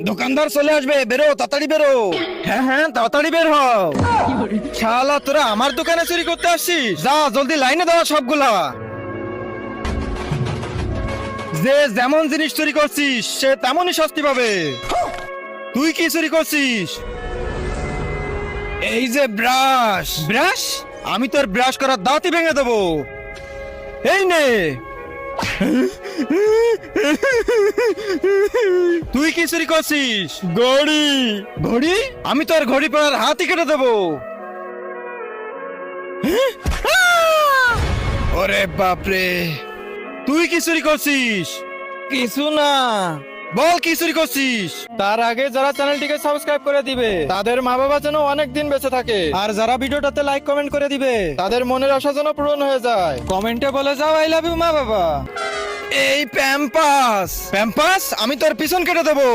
দোকানদার চলে আসবে, বেরো তাড়াতাড়ি বেরো। হ্যাঁ হ্যাঁ তাড়াতাড়ি বের হও। শালা তোরা আমার দোকানে চুরি করতে আসছিস? যা জলদি লাইনে দাও সবগুলা। যে যেমন জিনিস চুরি করছিস সে তেমনই শাস্তি পাবে। তুই কি চুরি করছিস? এই যে ব্রাশ। ব্রাশ? আমি তোর ব্রাশ করার দাঁতই ভেঙে দেবো। এই নে। তুই কি চুরি করছিস? ঘড়ি। ঘড়ি? আমি তোর ঘড়ি পরার হাতই কেটে দেবো। ওরে বাপরে, তুই কি চুরি করছিস? কিছু না। বল কি চুরি করছিস? তার আগে যারা চ্যানেলটিকে সাবস্ক্রাইব করে দিবে তাদের মা বাবা যেন অনেক দিন বেঁচে থাকে, আর যারা ভিডিওটাতে লাইক কমেন্ট করে দিবে তাদের মনের আশা যেন পূরণ হয়ে যায়। কমেন্টে বলে যাও আই লাভ ইউ মা বাবা। এই প্যাম্পাস। প্যাম্পাস? আমি তোর পিছন কেটে দেবো।